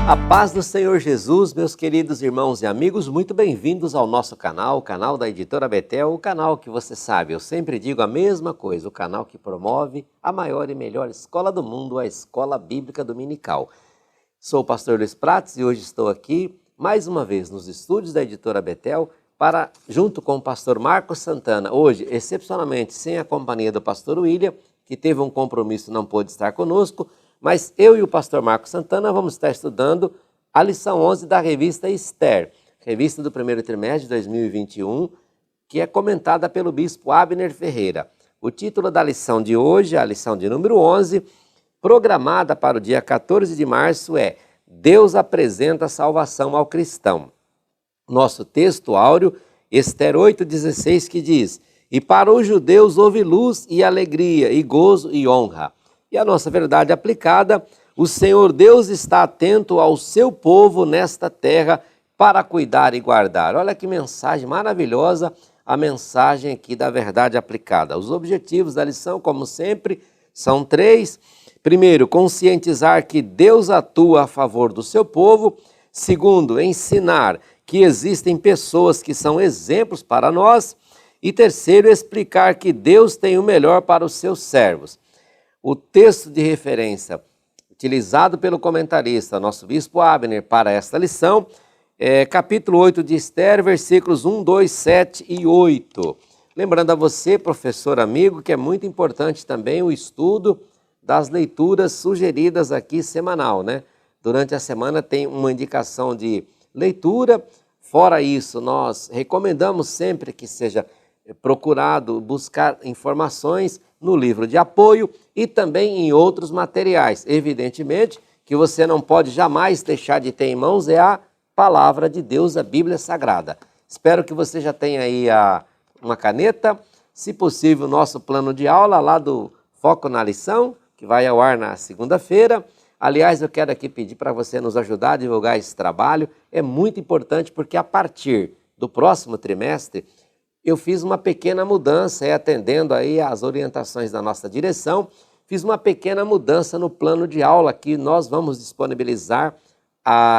A paz do Senhor Jesus, meus queridos irmãos e amigos, muito bem-vindos ao nosso canal, o canal da Editora Betel, o canal que você sabe, eu sempre digo a mesma coisa, o canal que promove a maior e melhor escola do mundo, a Escola Bíblica Dominical. Sou o pastor Luiz Prates e hoje estou aqui, mais uma vez, nos estúdios da Editora Betel, para, junto com o pastor Marcos Santana, hoje, excepcionalmente, sem a companhia do pastor William, que teve um compromisso e não pôde estar conosco, mas eu e o pastor Marcos Santana vamos estar estudando a lição 11 da revista Esther, revista do primeiro trimestre de 2021, que é comentada pelo bispo Abner Ferreira. O título da lição de hoje, a lição de número 11, programada para o dia 14 de março, é Deus apresenta salvação ao cristão. Nosso texto áureo, Esther 8,16, que diz: E para os judeus houve luz e alegria, e gozo e honra. E a nossa verdade aplicada: o Senhor Deus está atento ao seu povo nesta terra para cuidar e guardar. Olha que mensagem maravilhosa, a mensagem aqui da verdade aplicada. Os objetivos da lição, como sempre, são 3. Primeiro, conscientizar que Deus atua a favor do seu povo. Segundo, ensinar que existem pessoas que são exemplos para nós. E terceiro, explicar que Deus tem o melhor para os seus servos. O texto de referência utilizado pelo comentarista, nosso bispo Abner, para esta lição, é capítulo 8 de Esther, versículos 1, 2, 7 e 8. Lembrando a você, professor amigo, que é muito importante também o estudo das leituras sugeridas aqui semanal, né? Durante a semana tem uma indicação de leitura. Fora isso, nós recomendamos sempre que seja procurado buscar informações no livro de apoio e também em outros materiais. Evidentemente que você não pode jamais deixar de ter em mãos a palavra de Deus, a Bíblia Sagrada. Espero que você já tenha aí uma caneta, se possível, o nosso plano de aula lá do Foco na Lição, que vai ao ar na segunda-feira. Aliás, eu quero aqui pedir para você nos ajudar a divulgar esse trabalho. É muito importante porque a partir do próximo trimestre eu fiz uma pequena mudança, atendendo aí às orientações da nossa direção, fiz uma pequena mudança no plano de aula que nós vamos disponibilizar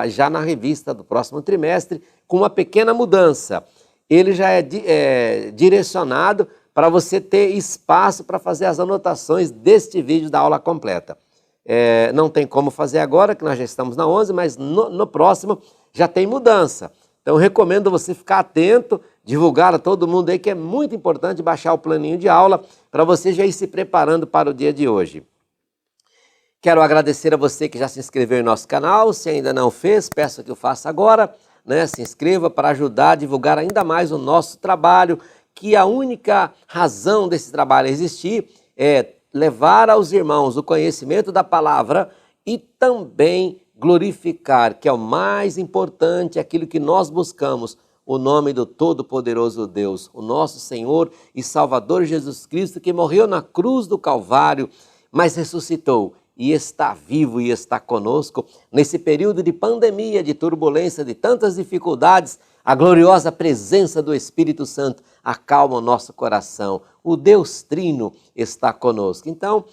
já na revista do próximo trimestre, com uma pequena mudança. Ele já é direcionado para você ter espaço para fazer as anotações deste vídeo da aula completa. Não tem como fazer agora, que nós já estamos na 11, mas no próximo já tem mudança. Então, eu recomendo você ficar atento, divulgar a todo mundo aí, que é muito importante baixar o planinho de aula para você já ir se preparando para o dia de hoje. Quero agradecer a você que já se inscreveu em nosso canal. Se ainda não fez, peço que o faça agora, né? Se inscreva para ajudar a divulgar ainda mais o nosso trabalho, que a única razão desse trabalho existir é levar aos irmãos o conhecimento da palavra e também glorificar, que é o mais importante, aquilo que nós buscamos, o nome do Todo-Poderoso Deus, o nosso Senhor e Salvador Jesus Cristo, que morreu na cruz do Calvário, mas ressuscitou e está vivo e está conosco. Nesse período de pandemia, de turbulência, de tantas dificuldades, a gloriosa presença do Espírito Santo acalma o nosso coração. O Deus Trino está conosco. Então,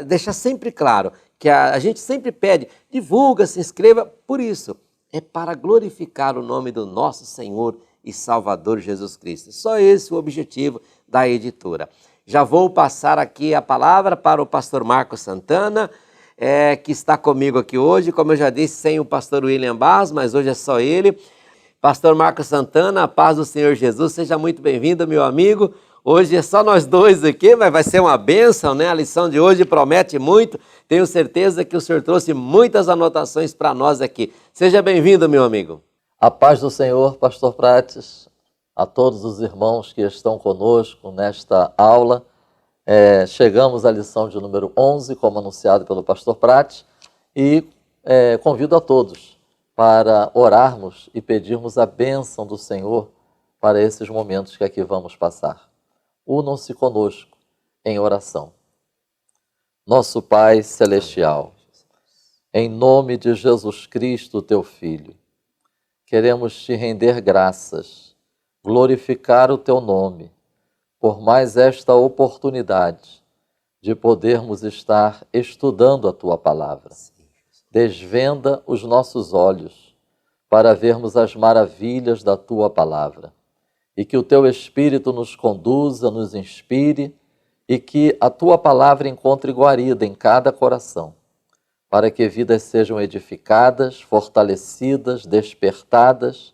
deixa sempre claro que a gente sempre pede, divulga, se inscreva, por isso, é para glorificar o nome do nosso Senhor e Salvador Jesus Cristo. Só esse o objetivo da editora. Já vou passar aqui a palavra para o pastor Marcos Santana, que está comigo aqui hoje, como eu já disse, sem o pastor William Barros, mas hoje é só ele. Pastor Marcos Santana, a paz do Senhor Jesus, seja muito bem-vindo, meu amigo. Hoje é só nós dois aqui, mas vai ser uma bênção, né? A lição de hoje promete muito. Tenho certeza que o senhor trouxe muitas anotações para nós aqui. Seja bem-vindo, meu amigo. A paz do Senhor, pastor Prates, a todos os irmãos que estão conosco nesta aula. Chegamos à lição de número 11, como anunciado pelo pastor Prates, e convido a todos para orarmos e pedirmos a bênção do Senhor para esses momentos que aqui vamos passar. Unam-se conosco em oração. Nosso Pai Celestial, em nome de Jesus Cristo, teu Filho, queremos te render graças, glorificar o teu nome, por mais esta oportunidade de podermos estar estudando a tua palavra. desvenda os nossos olhos para vermos as maravilhas da Tua palavra. E que o Teu Espírito nos conduza, nos inspire e que a Tua palavra encontre guarida em cada coração, para que vidas sejam edificadas, fortalecidas, despertadas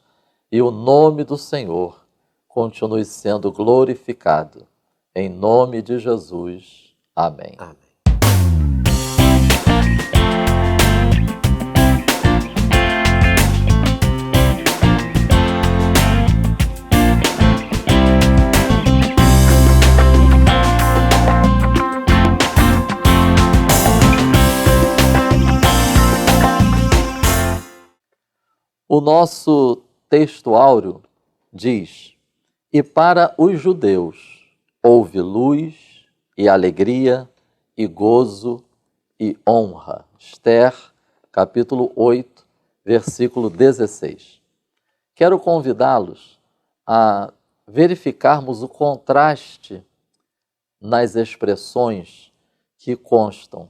e o nome do Senhor continue sendo glorificado. Em nome de Jesus. Amém. Amém. O nosso texto áureo diz: e para os judeus houve luz e alegria e gozo e honra. Esther, capítulo 8, versículo 16. Quero convidá-los a verificarmos o contraste nas expressões que constam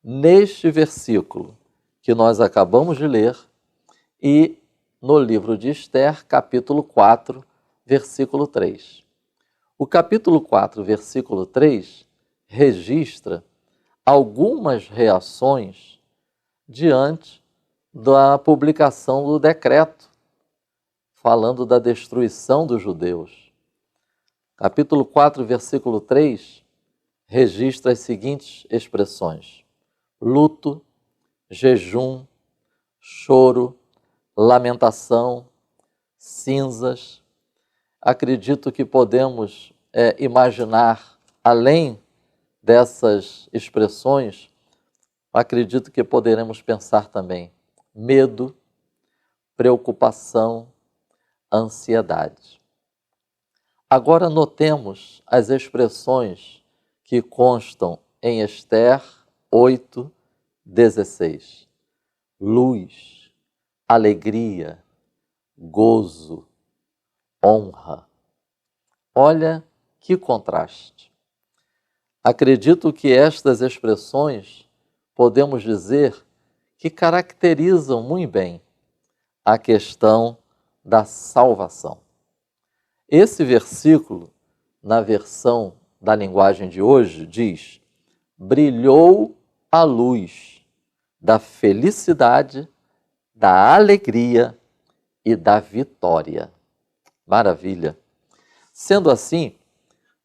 neste versículo que nós acabamos de ler e no livro de Esther, capítulo 4, versículo 3. O capítulo 4, versículo 3, registra algumas reações diante da publicação do decreto, falando da destruição dos judeus. Capítulo 4, versículo 3, registra as seguintes expressões: luto, jejum, choro, lamentação, cinzas. Acredito que podemos imaginar, além dessas expressões, acredito que poderemos pensar também medo, preocupação, ansiedade. Agora notemos as expressões que constam em Esther 8, 16. Luz, alegria, gozo, honra. Olha que contraste. Acredito que estas expressões podemos dizer que caracterizam muito bem a questão da salvação. Esse versículo, na versão da linguagem de hoje, diz: brilhou a luz da felicidade, da alegria e da vitória. Maravilha! Sendo assim,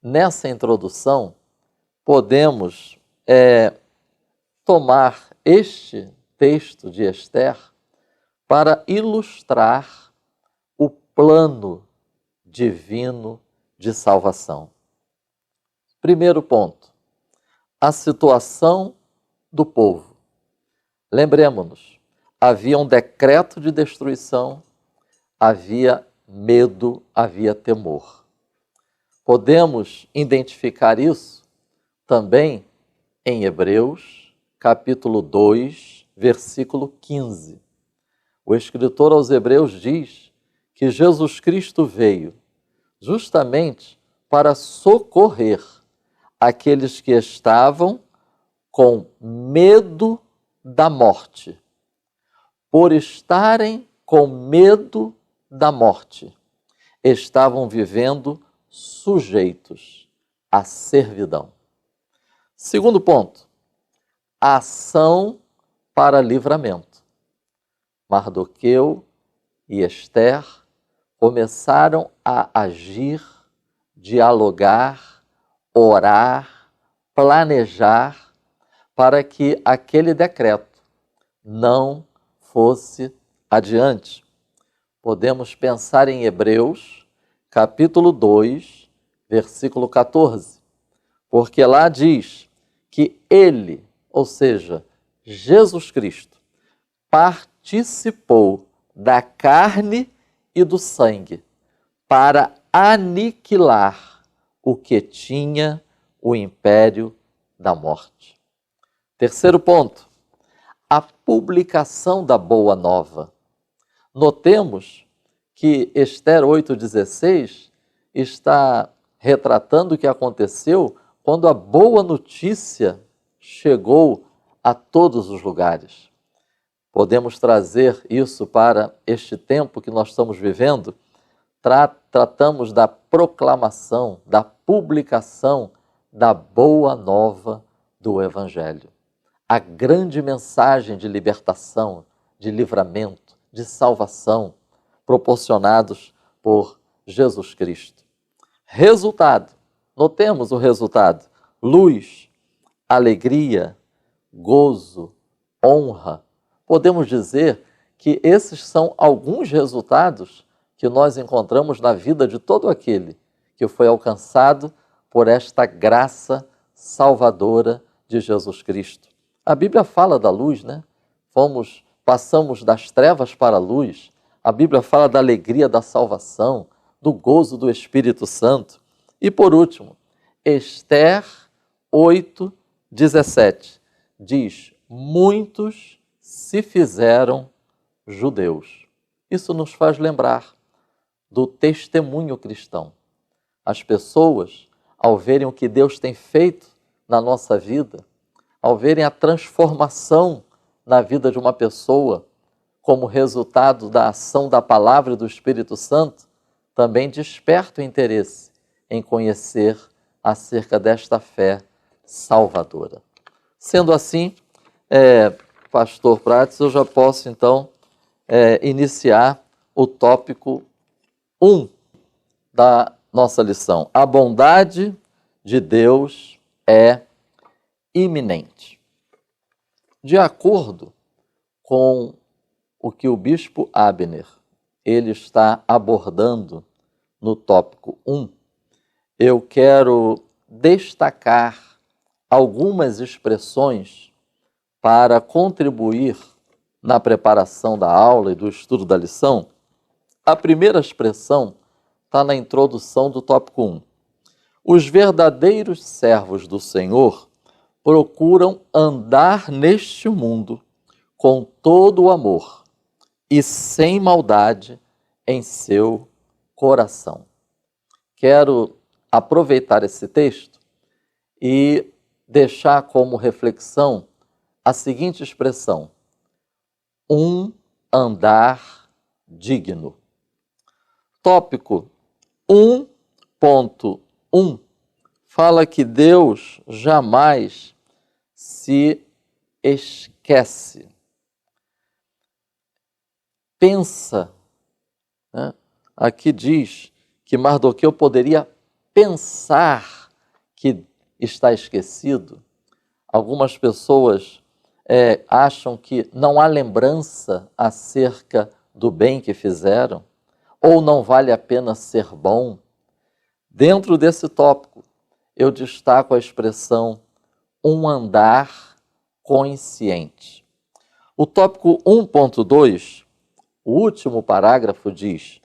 nessa introdução, podemos tomar este texto de Esther para ilustrar o plano divino de salvação. Primeiro ponto, a situação do povo. Lembremos-nos, havia um decreto de destruição, havia medo, havia temor. Podemos identificar isso também em Hebreus, capítulo 2, versículo 15. O escritor aos Hebreus diz que Jesus Cristo veio justamente para socorrer aqueles que estavam com medo da morte. Por estarem com medo da morte, estavam vivendo sujeitos à servidão. Segundo ponto, ação para livramento. Mardoqueu e Esther começaram a agir, dialogar, orar, planejar para que aquele decreto não fosse adiante. Podemos pensar em Hebreus, capítulo 2, versículo 14, porque lá diz que ele, ou seja, Jesus Cristo, participou da carne e do sangue para aniquilar o que tinha o império da morte. Terceiro ponto, a publicação da Boa Nova. Notemos que Esther 8,16 está retratando o que aconteceu quando a boa notícia chegou a todos os lugares. podemos trazer isso para este tempo que nós estamos vivendo, tratamos da proclamação, da publicação da boa nova do Evangelho. A grande mensagem de libertação, de livramento, de salvação, proporcionados por Jesus Cristo. Resultado, notemos o resultado: luz, alegria, gozo, honra. Podemos dizer que esses são alguns resultados que nós encontramos na vida de todo aquele que foi alcançado por esta graça salvadora de Jesus Cristo. A Bíblia fala da luz, né? Passamos das trevas para a luz. A Bíblia fala da alegria da salvação, do gozo do Espírito Santo. E por último, Esther 8:17 diz: muitos se fizeram judeus. Isso nos faz lembrar do testemunho cristão. As pessoas, ao verem o que Deus tem feito na nossa vida, ao verem a transformação na vida de uma pessoa como resultado da ação da palavra e do Espírito Santo, também desperta o interesse em conhecer acerca desta fé salvadora. Sendo assim, Pastor Prates, eu já posso então iniciar o tópico 1 da nossa lição. A bondade de Deus é iminente. De acordo com o que o bispo Abner ele está abordando no tópico 1, eu quero destacar algumas expressões para contribuir na preparação da aula e do estudo da lição. A primeira expressão está na introdução do tópico 1. Os verdadeiros servos do Senhor procuram andar neste mundo com todo o amor e sem maldade em seu coração. Quero aproveitar esse texto e deixar como reflexão a seguinte expressão: um andar digno. Tópico 1.1 fala que Deus jamais se esquece. Pensa, né? Aqui diz que Mardoqueu poderia pensar que está esquecido. Algumas pessoas acham que não há lembrança acerca do bem que fizeram, ou não vale a pena ser bom. Dentro desse tópico, eu destaco a expressão um andar consciente. O tópico 1.2, o último parágrafo diz: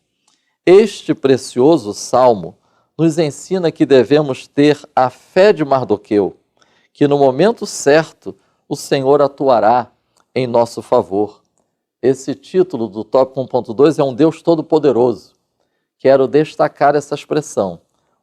este precioso salmo nos ensina que devemos ter a fé de Mardoqueu, que no momento certo o Senhor atuará em nosso favor. Esse título do tópico 1.2 é um Deus todo-poderoso. Quero destacar essa expressão,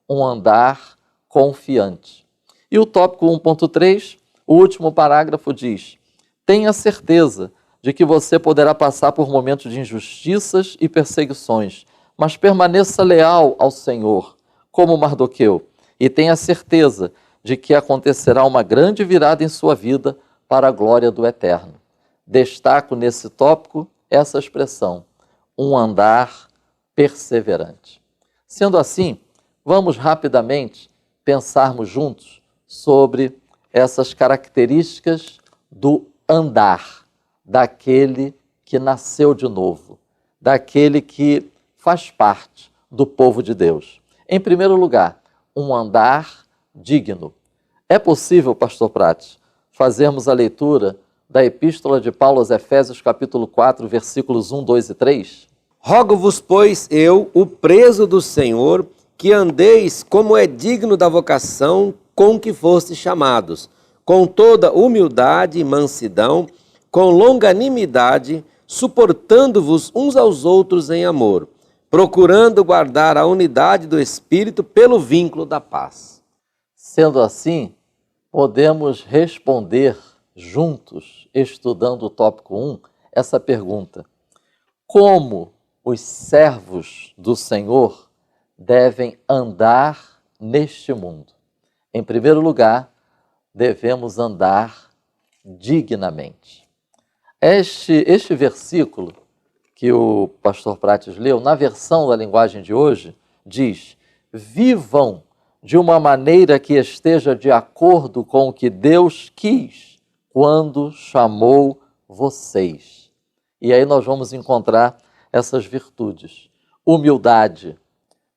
um andar confiante. E o tópico 1.3, o último parágrafo diz: tenha certeza de que você poderá passar por momentos de injustiças e perseguições, mas permaneça leal ao Senhor, como Mardoqueu, e tenha certeza de que acontecerá uma grande virada em sua vida para a glória do Eterno. Destaco nesse tópico essa expressão, um andar perseverante. Sendo assim, vamos rapidamente pensarmos juntos sobre essas características do andar daquele que nasceu de novo, daquele que faz parte do povo de Deus. Em primeiro lugar, um andar digno. É possível, Pastor Prates, fazermos a leitura da Epístola de Paulo aos Efésios, capítulo 4, versículos 1, 2 e 3? Rogo-vos, pois, eu, o preso do Senhor, que andeis como é digno da vocação com que fostes chamados, com toda humildade e mansidão, com longanimidade, suportando-vos uns aos outros em amor, procurando guardar a unidade do Espírito pelo vínculo da paz. Sendo assim, podemos responder juntos, estudando o tópico 1, essa pergunta: como os servos do Senhor devem andar neste mundo? Em primeiro lugar, devemos andar dignamente. Este versículo que o pastor Prates leu, na versão da linguagem de hoje, diz: vivam de uma maneira que esteja de acordo com o que Deus quis quando chamou vocês. E aí nós vamos encontrar essas virtudes: humildade,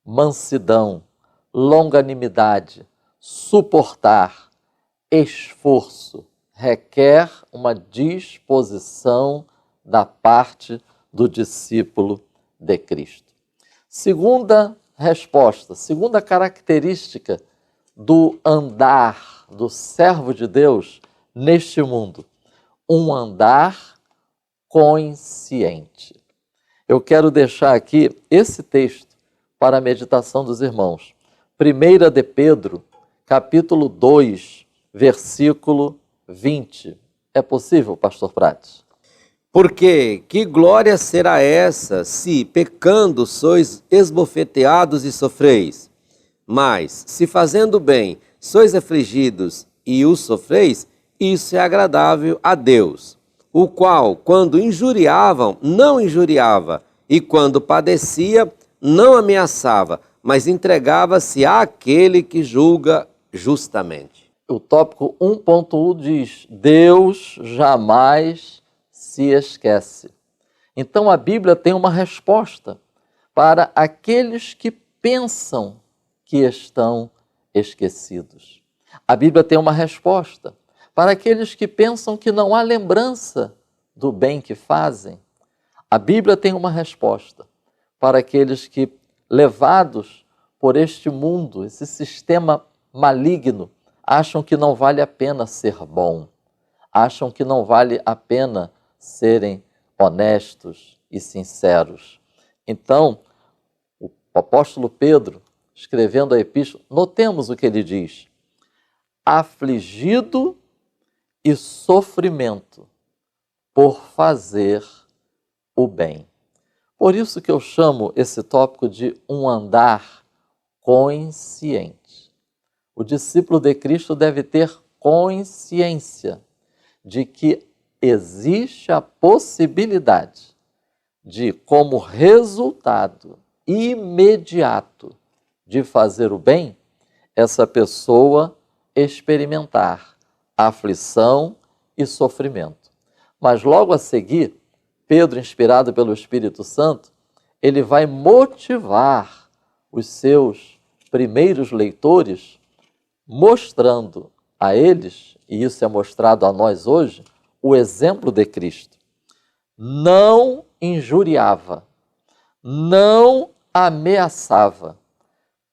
mansidão, longanimidade, suportar, esforço. Requer uma disposição da parte do discípulo de Cristo. Segunda resposta, segunda característica do andar do servo de Deus neste mundo: um andar consciente. Eu quero deixar aqui esse texto para a meditação dos irmãos. 1 de Pedro, capítulo 2, versículo 20. É possível, pastor Prates? Porque que glória será essa, se, pecando, sois esbofeteados e sofreis? Mas, se fazendo bem, sois afligidos e o sofreis, isso é agradável a Deus, o qual, quando injuriavam, não injuriava, e quando padecia, não ameaçava, mas entregava-se àquele que julga justamente. O tópico 1.1 diz: Deus jamais se esquece. Então a Bíblia tem uma resposta para aqueles que pensam que estão esquecidos. A Bíblia tem uma resposta para aqueles que pensam que não há lembrança do bem que fazem. A Bíblia tem uma resposta para aqueles que, levados por este mundo, esse sistema maligno, acham que não vale a pena ser bom, acham que não vale a pena serem honestos e sinceros. Então, o apóstolo Pedro, escrevendo a epístola, notemos o que ele diz: afligido e sofrimento por fazer o bem. Por isso que eu chamo esse tópico de um andar consciente. O discípulo de Cristo deve ter consciência de que existe a possibilidade de, como resultado imediato de fazer o bem, essa pessoa experimentar aflição e sofrimento. Mas logo a seguir, Pedro, inspirado pelo Espírito Santo, ele vai motivar os seus primeiros leitores, mostrando a eles, e isso é mostrado a nós hoje, o exemplo de Cristo. Não injuriava, não ameaçava,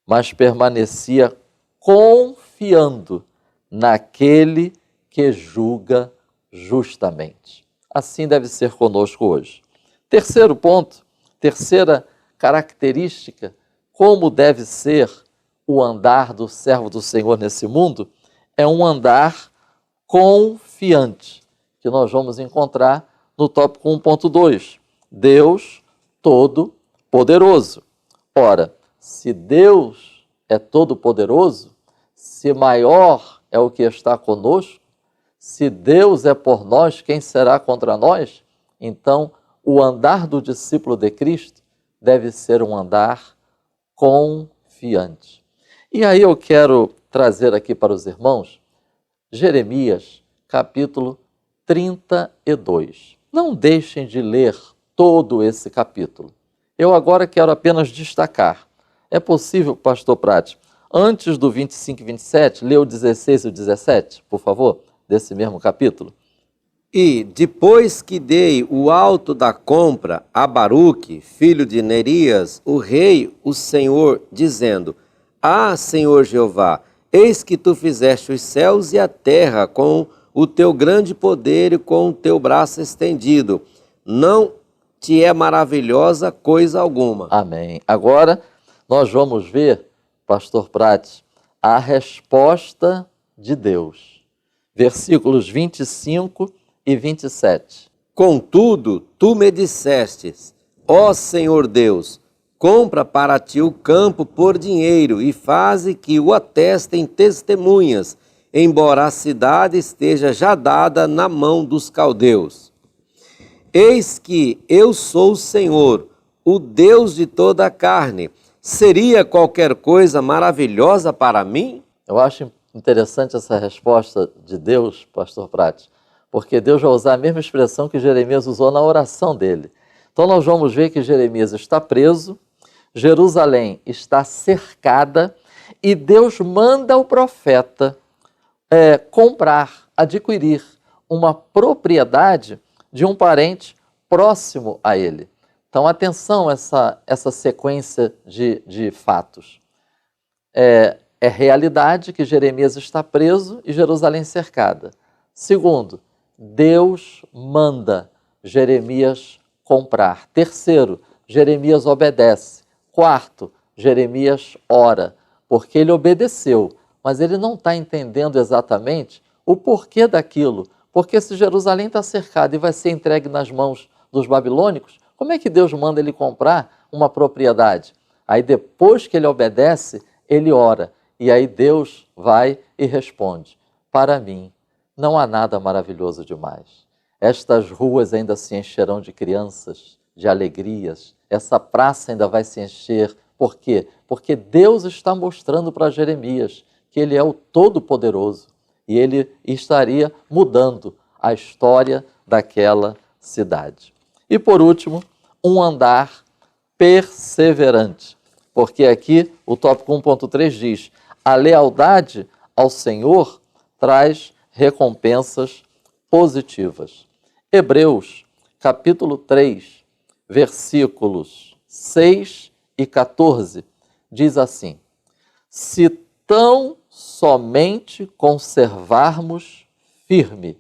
mas permanecia confiando naquele que julga justamente. Assim deve ser conosco hoje. Terceiro ponto, terceira característica, como deve ser o andar do servo do Senhor nesse mundo, é um andar confiante, que nós vamos encontrar no tópico 1.2, Deus Todo-Poderoso. Ora, se Deus é todo-poderoso, se maior é o que está conosco, se Deus é por nós, quem será contra nós? Então, o andar do discípulo de Cristo deve ser um andar confiante. E aí eu quero trazer aqui para os irmãos Jeremias, capítulo 32. Não deixem de ler todo esse capítulo. Eu agora quero apenas destacar. É possível, pastor Prates, antes do 25 e 27, ler o 16 e o 17, por favor, desse mesmo capítulo? E, depois que dei o auto da compra a Baruque, filho de Nerias, o rei, o Senhor, dizendo: Ah, Senhor Jeová, eis que tu fizeste os céus e a terra com o teu grande poder e com o teu braço estendido. Não te é maravilhosa coisa alguma. Amém. Agora nós vamos ver, pastor Prates, a resposta de Deus. Versículos 25 e 27. Contudo, tu me dissestes, ó Senhor Deus, compra para ti o campo por dinheiro e faze que o atestem testemunhas, embora a cidade esteja já dada na mão dos caldeus. Eis que eu sou o Senhor, o Deus de toda a carne. Seria qualquer coisa maravilhosa para mim? Eu acho interessante essa resposta de Deus, pastor Prates, porque Deus vai usar a mesma expressão que Jeremias usou na oração dele. Então nós vamos ver que Jeremias está preso, Jerusalém está cercada e Deus manda o profeta comprar, adquirir uma propriedade de um parente próximo a ele. Então atenção a essa sequência de fatos. É realidade que Jeremias está preso e Jerusalém cercada. Segundo, Deus manda Jeremias comprar. Terceiro, Jeremias obedece. Quarto, Jeremias ora, porque ele obedeceu, mas ele não está entendendo exatamente o porquê daquilo. Porque se Jerusalém está cercada e vai ser entregue nas mãos dos babilônicos, como é que Deus manda ele comprar uma propriedade? Aí depois que ele obedece, ele ora. E aí Deus vai e responde: para mim não há nada maravilhoso demais. Estas ruas ainda se encherão de crianças, de alegrias. Essa praça ainda vai se encher. Por quê? Porque Deus está mostrando para Jeremias que ele é o Todo-Poderoso e ele estaria mudando a história daquela cidade. E por último, um andar perseverante. Porque aqui o tópico 1.3 diz: a lealdade ao Senhor traz recompensas positivas. Hebreus, capítulo 3, versículos 6 e 14, diz assim: se tão somente conservarmos firme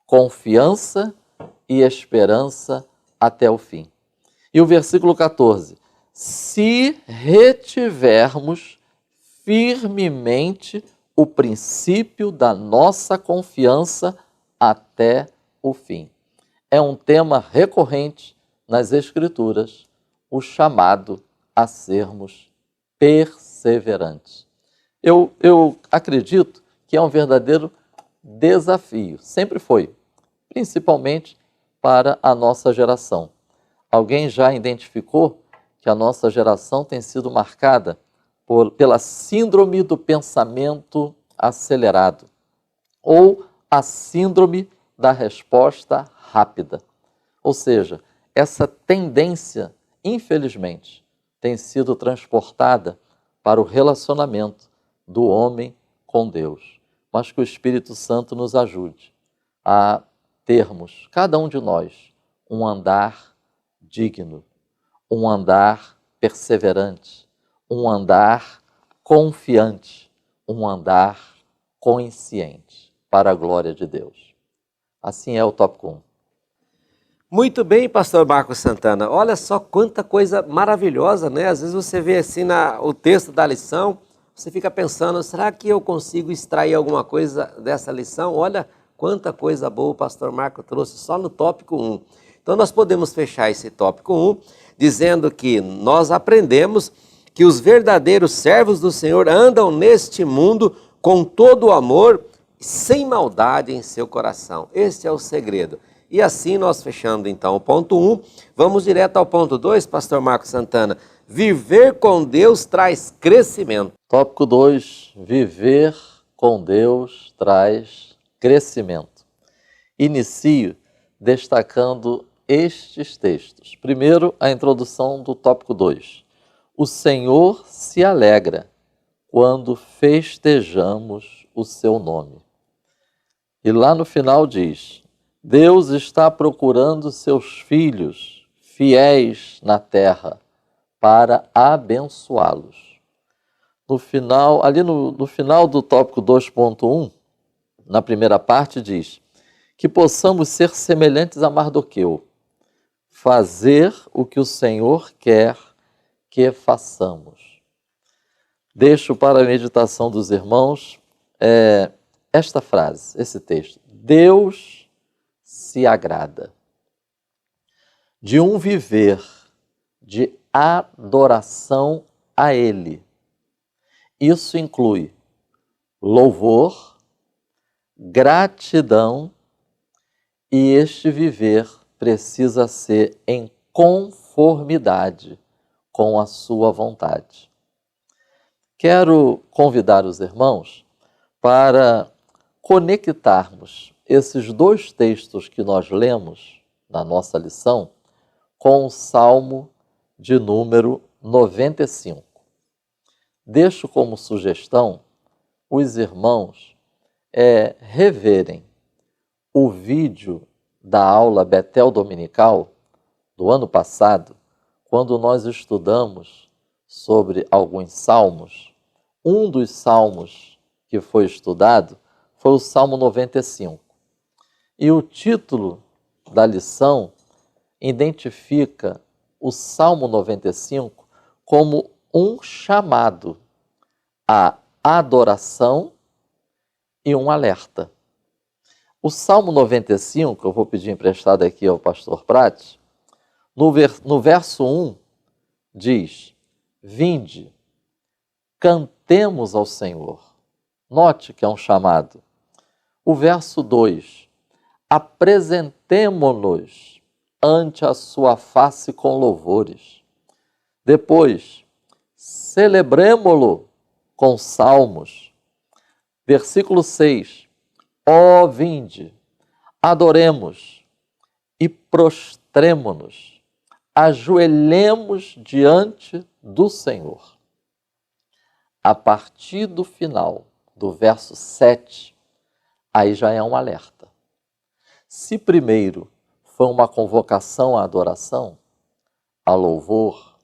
confiança e esperança até o fim. E o versículo 14: se retivermos firmemente o princípio da nossa confiança até o fim. É um tema recorrente nas Escrituras, o chamado a sermos perseverantes. Eu acredito que é um verdadeiro desafio, sempre foi, principalmente para a nossa geração. Alguém já identificou que a nossa geração tem sido marcada pela síndrome do pensamento acelerado ou a síndrome da resposta rápida. Ou seja, essa tendência, infelizmente, tem sido transportada para o relacionamento do homem com Deus. Mas que o Espírito Santo nos ajude a termos, cada um de nós, um andar digno, um andar perseverante, um andar confiante, um andar consciente, para a glória de Deus. Assim é o tópico 1. Muito bem, pastor Marcos Santana. Olha só quanta coisa maravilhosa, né? Às vezes você vê assim o texto da lição, você fica pensando, será que eu consigo extrair alguma coisa dessa lição? Olha quanta coisa boa o pastor Marcos trouxe só no tópico 1. Então nós podemos fechar esse tópico 1 dizendo que nós aprendemos que os verdadeiros servos do Senhor andam neste mundo com todo o amor, sem maldade em seu coração. Esse é o segredo. E assim nós fechando então o ponto 1, vamos direto ao ponto 2, pastor Marcos Santana. Viver com Deus traz crescimento. Tópico 2, viver com Deus traz crescimento. Inicio destacando estes textos. Primeiro, a introdução do tópico 2. O Senhor se alegra quando festejamos o seu nome. E lá no final diz: Deus está procurando seus filhos fiéis na terra para abençoá-los. No final, ali no final do tópico 2.1, na primeira parte diz que possamos ser semelhantes a Mardoqueu, fazer o que o Senhor quer que façamos. Deixo para a meditação dos irmãos esta frase, esse texto: Deus se agrada. de um viver de adoração a Ele. Isso inclui louvor, gratidão, e este viver precisa ser em conformidade com a sua vontade. Quero convidar os irmãos para conectarmos esses dois textos que nós lemos na nossa lição com o Salmo de número 95. Deixo como sugestão os irmãos reverem o vídeo da aula Betel Dominical do ano passado, quando nós estudamos sobre alguns salmos. Um dos salmos que foi estudado foi o Salmo 95. E o título da lição identifica o Salmo 95 como um chamado à adoração e um alerta. O Salmo 95, eu vou pedir emprestado aqui ao pastor Prates, no verso 1 diz: vinde, cantemos ao Senhor. Note que é um chamado. O verso 2, apresentemo-nos ante a sua face com louvores. Depois, celebremo-lo com salmos. Versículo 6, ó vinde, adoremos e prostremo-nos, ajoelhemos diante do Senhor. A partir do final do verso 7, aí já é um alerta. Se primeiro foi uma convocação à adoração, a louvor,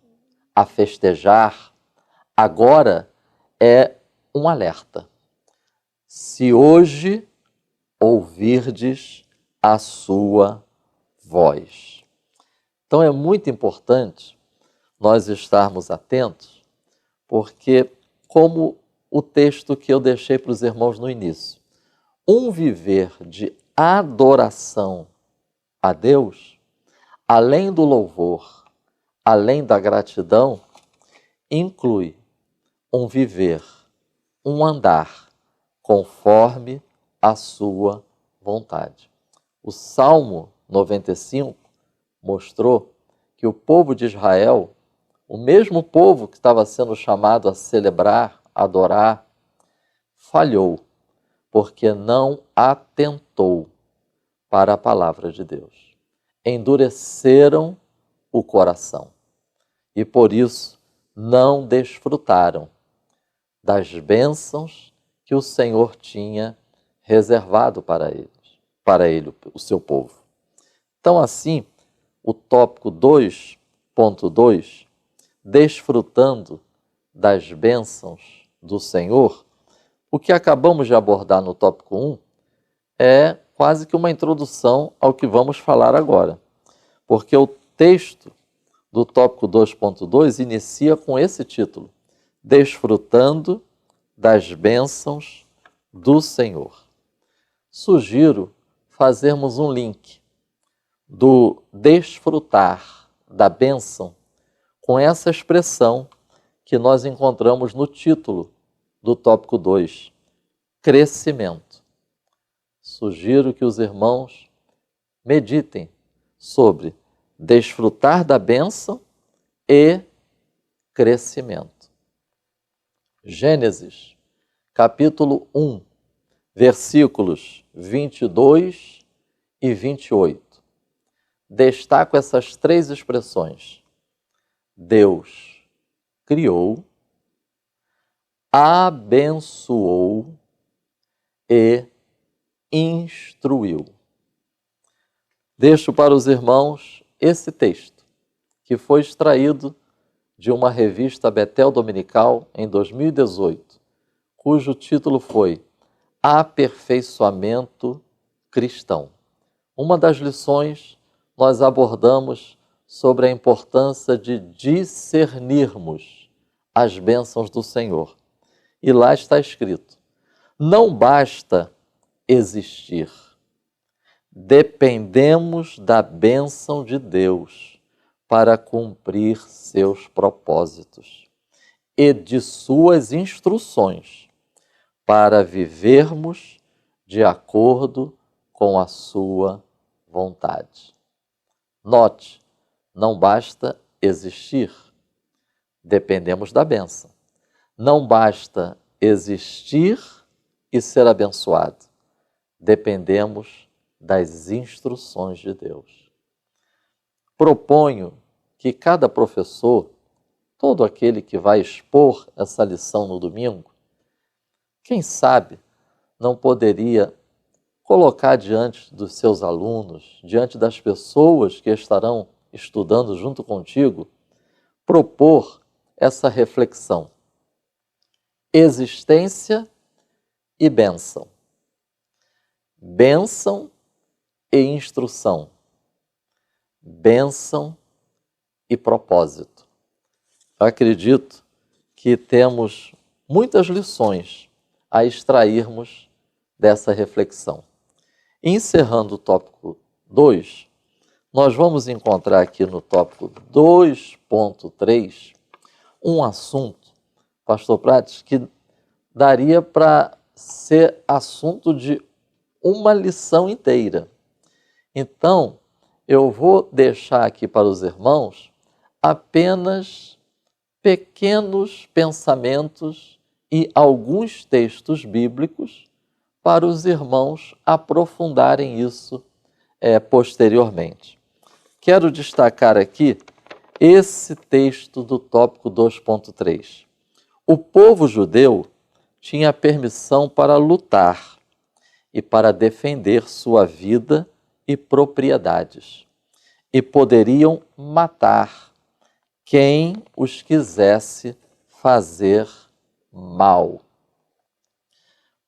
a festejar, agora é um alerta. Se hoje ouvirdes a sua voz. Então é muito importante nós estarmos atentos, porque como o texto que eu deixei para os irmãos no início, um viver de adoração a Deus, além do louvor, além da gratidão, inclui um viver, um andar conforme a sua vontade. O Salmo 95 mostrou que o povo de Israel, o mesmo povo que estava sendo chamado a celebrar, adorar, falhou, porque não atentou para a palavra de Deus. Endureceram o coração e por isso não desfrutaram das bênçãos que o Senhor tinha reservado para ele, o seu povo. Então, assim, o tópico 2.2, desfrutando das bênçãos do Senhor, o que acabamos de abordar no tópico 1 é quase que uma introdução ao que vamos falar agora, porque o texto do tópico 2.2 inicia com esse título: Desfrutando das bênçãos do Senhor. Sugiro fazermos um link do desfrutar da bênção com essa expressão que nós encontramos no título do tópico 2, crescimento. Sugiro que os irmãos meditem sobre desfrutar da bênção e crescimento. Gênesis, capítulo 1, versículos 22 e 28. Destaco essas três expressões. Deus criou, abençoou e instruiu. Deixo para os irmãos esse texto, que foi extraído de uma revista Betel Dominical em 2018, cujo título foi Aperfeiçoamento Cristão. Uma das lições nós abordamos sobre a importância de discernirmos as bênçãos do Senhor. E lá está escrito: não basta existir, dependemos da bênção de Deus para cumprir seus propósitos e de suas instruções para vivermos de acordo com a sua vontade. Note, não basta existir, dependemos da bênção. Não basta existir e ser abençoado, dependemos das instruções de Deus. Proponho que cada professor, todo aquele que vai expor essa lição no domingo, quem sabe não poderia colocar diante dos seus alunos, diante das pessoas que estarão estudando junto contigo, propor essa reflexão. Existência e bênção. Bênção e instrução. Bênção e propósito. Eu acredito que temos muitas lições a extrairmos dessa reflexão. Encerrando o tópico 2, nós vamos encontrar aqui no tópico 2.3 um assunto, Pastor Prates, que daria para ser assunto de uma lição inteira. Então, eu vou deixar aqui para os irmãos apenas pequenos pensamentos e alguns textos bíblicos para os irmãos aprofundarem isso posteriormente. Quero destacar aqui esse texto do tópico 2.3. O povo judeu tinha permissão para lutar e para defender sua vida e propriedades, e poderiam matar quem os quisesse fazer mal.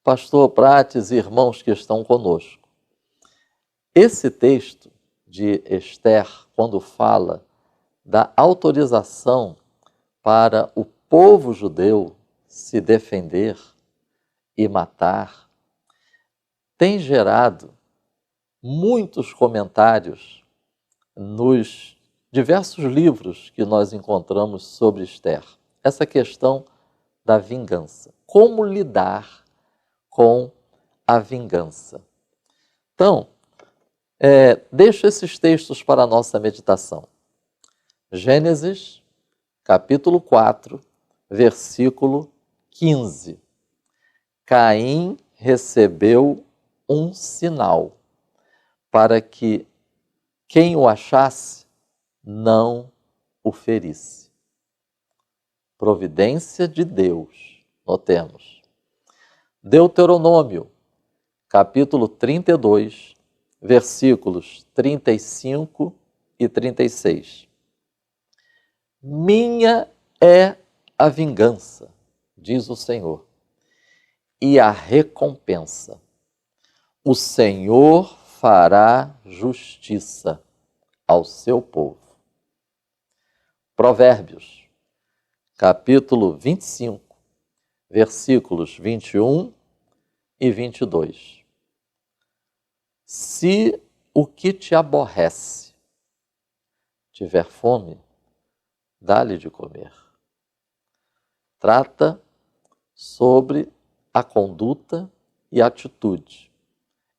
Pastor Prates e irmãos que estão conosco, esse texto de Esther, quando fala da autorização para o povo judeu se defender e matar, tem gerado muitos comentários nos diversos livros que nós encontramos sobre Esther. Essa questão da vingança. Como lidar com a vingança? Então, deixo esses textos para a nossa meditação. Gênesis, capítulo 4, versículo 15. Caim recebeu um sinal para que quem o achasse não o ferisse. Providência de Deus, notemos. Deuteronômio, capítulo 32, versículos 35 e 36. Minha é a vingança, diz o Senhor, e a recompensa. O Senhor fará justiça ao seu povo. Provérbios, capítulo 25, versículos 21 e 22. Se o que te aborrece tiver fome, dá-lhe de comer. Trata sobre a conduta e atitude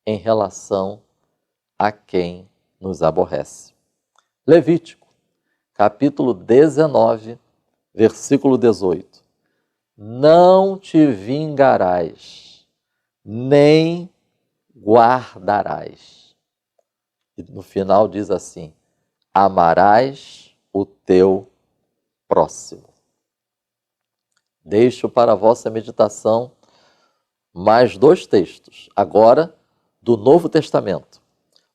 em relação a quem nos aborrece. Levítico, capítulo 19, versículo 18. Não te vingarás, nem guardarás. E no final diz assim: amarás o teu próximo. Deixo para a vossa meditação mais dois textos, agora do Novo Testamento.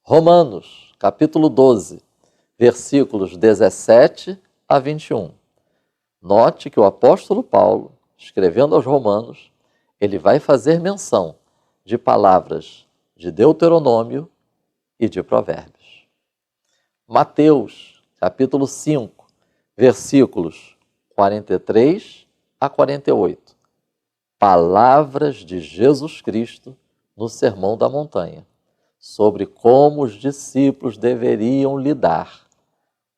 Romanos, capítulo 12, versículos 17 a 21. Note que o apóstolo Paulo, escrevendo aos Romanos, ele vai fazer menção de palavras de Deuteronômio e de Provérbios. Mateus, capítulo 5, versículos 43 a 48. Palavras de Jesus Cristo no Sermão da Montanha, sobre como os discípulos deveriam lidar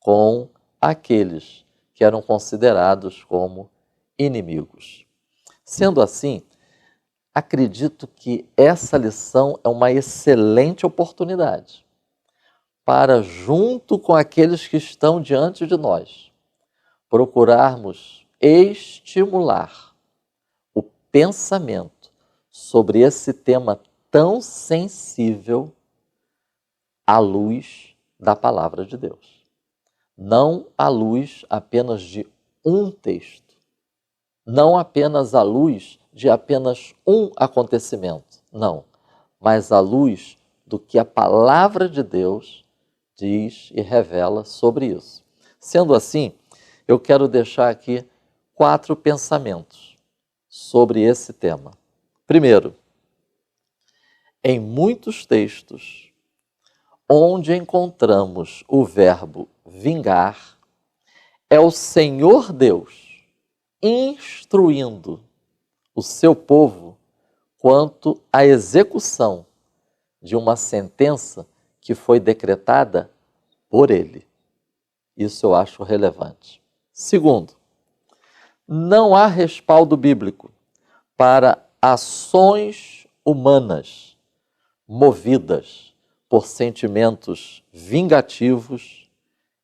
com aqueles que eram considerados como inimigos. Sendo assim, acredito que essa lição é uma excelente oportunidade para, junto com aqueles que estão diante de nós, procurarmos estimular o pensamento sobre esse tema tão sensível à luz da palavra de Deus. Não à luz apenas de um texto, não apenas à luz de apenas um acontecimento, não, mas à luz do que a palavra de Deus diz e revela sobre isso. Sendo assim, eu quero deixar aqui 4 pensamentos sobre esse tema. Primeiro, em muitos textos onde encontramos o verbo vingar, é o Senhor Deus instruindo o seu povo quanto à execução de uma sentença que foi decretada por ele. Isso eu acho relevante. Segundo, não há respaldo bíblico para ações humanas movidas por sentimentos vingativos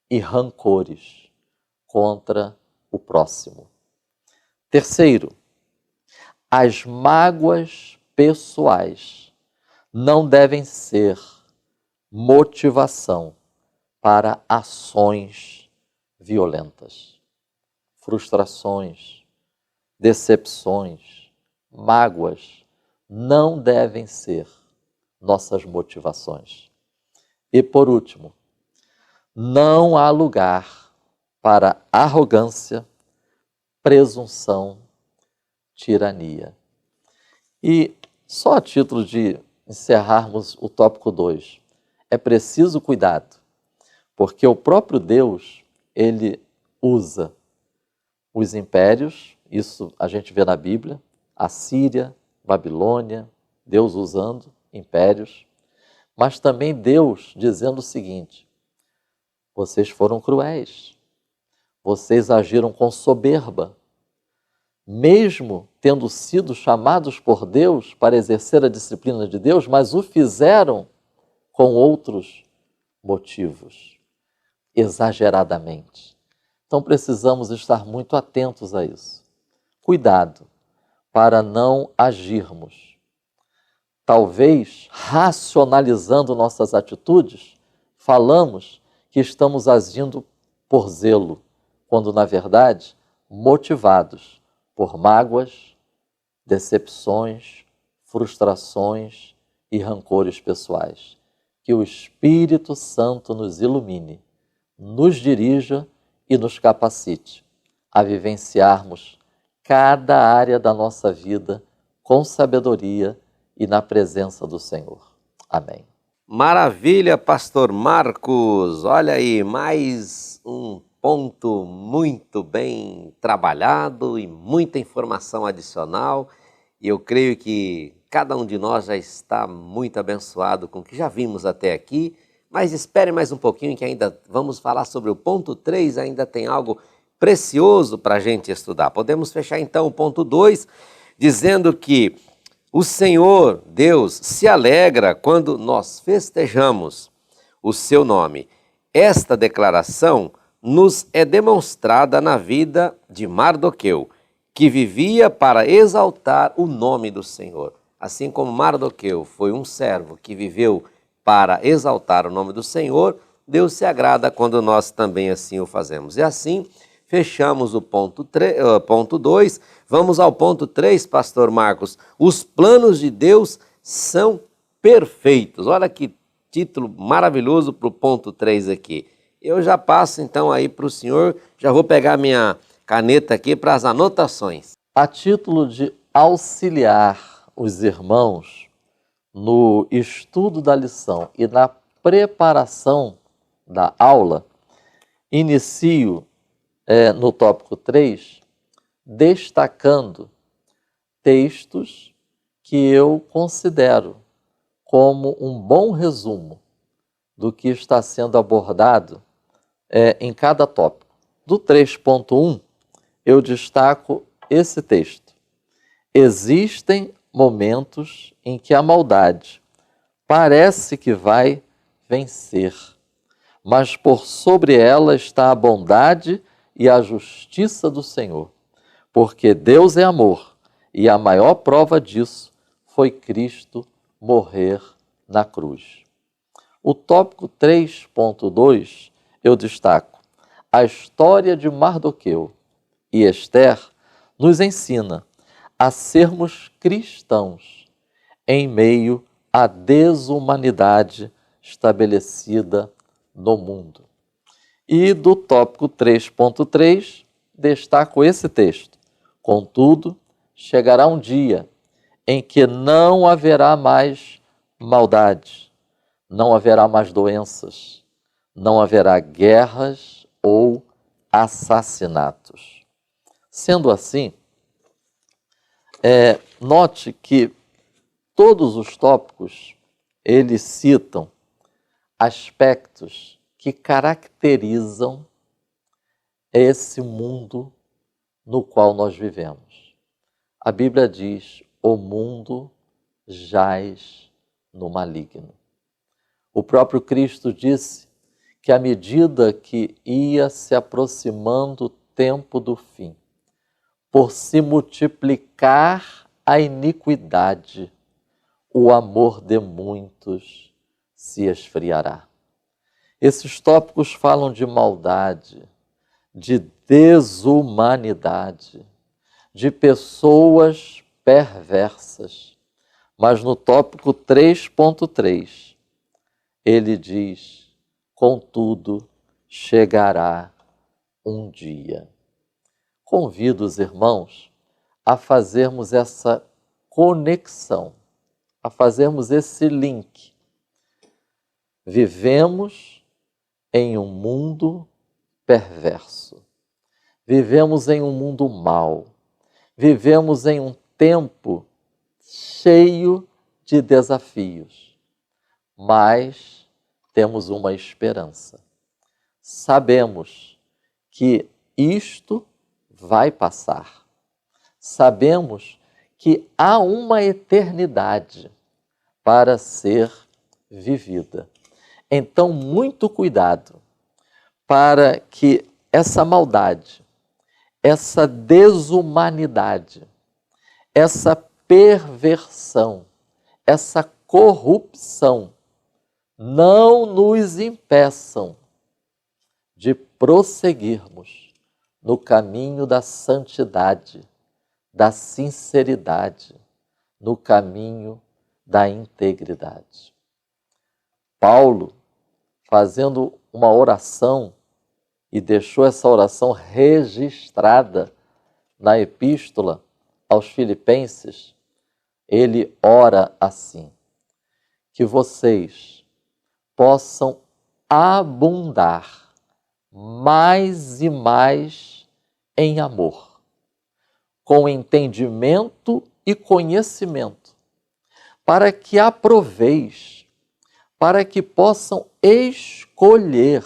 e rancores contra o próximo. Terceiro, as mágoas pessoais não devem ser motivação para ações violentas. Frustrações, decepções, mágoas não devem ser nossas motivações. E por último, não há lugar para arrogância, presunção, tirania. E só a título de encerrarmos o tópico 2, é preciso cuidado, porque o próprio Deus, ele usa os impérios, isso a gente vê na Bíblia, Assíria, Babilônia, Deus usando impérios, mas também Deus dizendo o seguinte: vocês foram cruéis, vocês agiram com soberba, mesmo tendo sido chamados por Deus para exercer a disciplina de Deus, mas o fizeram com outros motivos, exageradamente. Então precisamos estar muito atentos a isso. Cuidado para não agirmos, talvez racionalizando nossas atitudes, falamos que estamos agindo por zelo, quando na verdade motivados por mágoas, decepções, frustrações e rancores pessoais. Que o Espírito Santo nos ilumine, nos dirija e nos capacite a vivenciarmos cada área da nossa vida com sabedoria e na presença do Senhor. Amém. Maravilha, pastor Marcos! Olha aí, mais um ponto muito bem trabalhado e muita informação adicional. E eu creio que cada um de nós já está muito abençoado com o que já vimos até aqui. Mas espere mais um pouquinho que ainda vamos falar sobre o ponto 3, ainda tem algo precioso para a gente estudar. Podemos fechar então o ponto 2, dizendo que o Senhor, Deus, se alegra quando nós festejamos o seu nome. Esta declaração nos é demonstrada na vida de Mardoqueu, que vivia para exaltar o nome do Senhor. Assim como Mardoqueu foi um servo que viveu para exaltar o nome do Senhor, Deus se agrada quando nós também assim o fazemos. E assim, fechamos o ponto 2, vamos ao ponto 3, pastor Marcos. Os planos de Deus são perfeitos. Olha que título maravilhoso para o ponto 3 aqui. Eu já passo então aí para o senhor, já vou pegar minha caneta aqui para as anotações. A título de auxiliar os irmãos no estudo da lição e na preparação da aula, inicio no tópico 3, destacando textos que eu considero como um bom resumo do que está sendo abordado em cada tópico. Do 3.1, eu destaco esse texto. Existem momentos em que a maldade parece que vai vencer, mas por sobre ela está a bondade e a justiça do Senhor, porque Deus é amor, e a maior prova disso foi Cristo morrer na cruz. O tópico 3.2 eu destaco. A história de Mardoqueu e Esther nos ensina a sermos cristãos em meio à desumanidade estabelecida no mundo. E do tópico 3.3, destaco esse texto. Contudo, chegará um dia em que não haverá mais maldade, não haverá mais doenças, não haverá guerras ou assassinatos. Sendo assim, note que todos os tópicos, eles citam aspectos que caracterizam esse mundo no qual nós vivemos. A Bíblia diz: o mundo jaz no maligno. O próprio Cristo disse que à medida que ia se aproximando o tempo do fim, por se multiplicar a iniquidade, o amor de muitos se esfriará. Esses tópicos falam de maldade, de desumanidade, de pessoas perversas. Mas no tópico 3.3, ele diz: contudo, chegará um dia. Convido os irmãos a fazermos essa conexão, a fazermos esse link. Vivemos em um mundo perverso. Vivemos em um mundo mau. Vivemos em um tempo cheio de desafios. Mas temos uma esperança. Sabemos que isto vai passar. Sabemos que há uma eternidade para ser vivida. Então, muito cuidado para que essa maldade, essa desumanidade, essa perversão, essa corrupção não nos impeçam de prosseguirmos no caminho da santidade, da sinceridade, no caminho da integridade. Paulo, fazendo uma oração, e deixou essa oração registrada na epístola aos Filipenses, ele ora assim: que vocês possam abundar mais e mais em amor, com entendimento e conhecimento, para que aproveis, para que possam escolher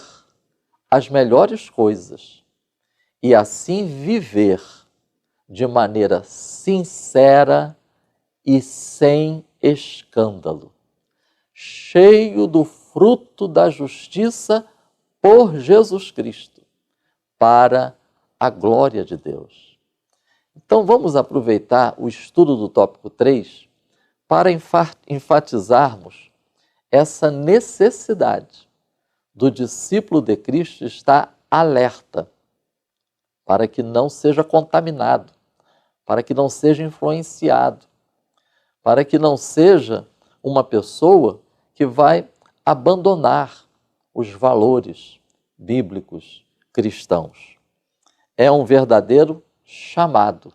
as melhores coisas e assim viver de maneira sincera e sem escândalo, cheio do fruto da justiça por Jesus Cristo, para a glória de Deus. Então vamos aproveitar o estudo do tópico 3 para enfatizarmos essa necessidade do discípulo de Cristo estar alerta para que não seja contaminado, para que não seja influenciado, para que não seja uma pessoa que vai abandonar os valores bíblicos cristãos. É um verdadeiro chamado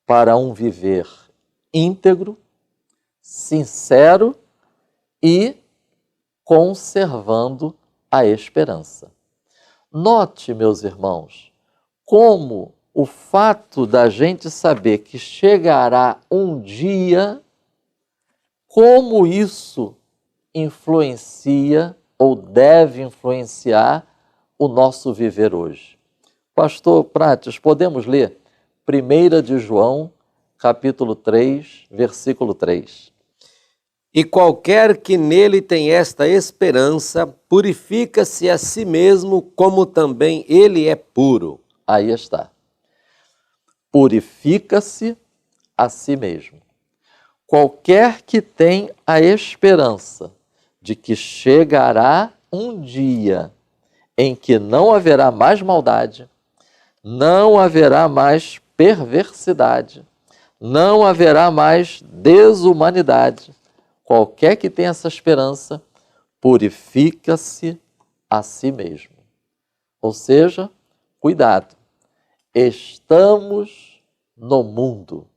para um viver íntegro, sincero e conservando a esperança. Note, meus irmãos, como o fato da gente saber que chegará um dia como isso influencia ou deve influenciar o nosso viver hoje. Pastor Prates, podemos ler 1 de João, capítulo 3, versículo 3. E qualquer que nele tem esta esperança, purifica-se a si mesmo, como também ele é puro. Aí está. Purifica-se a si mesmo. Qualquer que tem a esperança de que chegará um dia em que não haverá mais maldade, não haverá mais perversidade, não haverá mais desumanidade. Qualquer que tenha essa esperança, purifica-se a si mesmo. Ou seja, cuidado, estamos no mundo,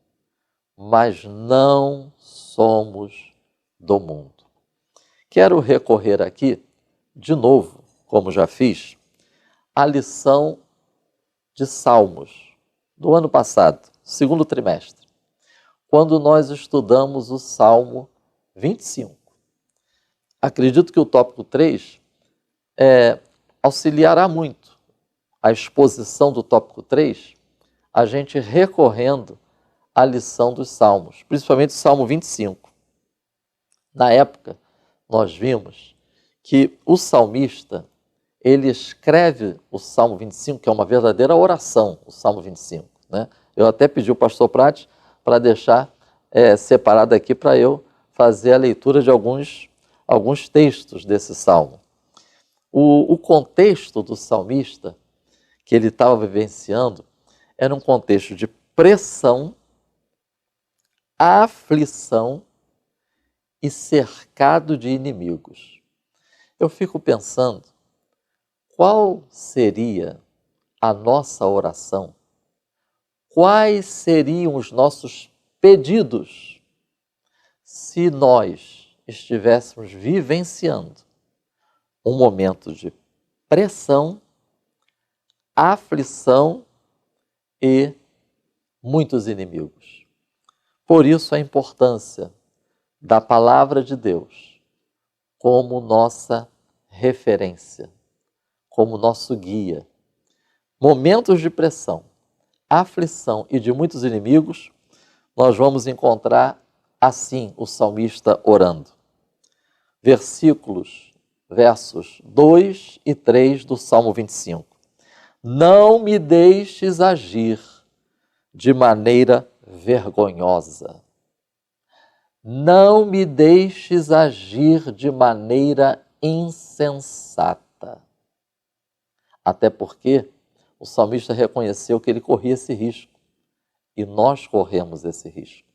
mas não somos do mundo. Quero recorrer aqui, de novo, como já fiz, à lição de Salmos do ano passado, segundo trimestre, quando nós estudamos o Salmo 25. Acredito que o tópico 3 auxiliará muito a exposição do tópico 3, a gente recorrendo à lição dos Salmos, principalmente o Salmo 25. Na época, nós vimos que o salmista, ele escreve o Salmo 25, que é uma verdadeira oração, o Salmo 25. Né? Eu até pedi ao pastor Prates para deixar separado aqui para eu fazer a leitura de alguns textos desse Salmo. O contexto do salmista que ele estava vivenciando era um contexto de pressão, aflição e cercado de inimigos. Eu fico pensando, qual seria a nossa oração? Quais seriam os nossos pedidos se nós estivéssemos vivenciando um momento de pressão, aflição e muitos inimigos? Por isso a importância da palavra de Deus como nossa referência, como nosso guia. Momentos de pressão, aflição e de muitos inimigos, nós vamos encontrar assim o salmista orando. Versos 2 e 3 do Salmo 25. Não me deixes agir de maneira vergonhosa. Não me deixes agir de maneira insensata. Até porque o salmista reconheceu que ele corria esse risco. E nós corremos esse risco.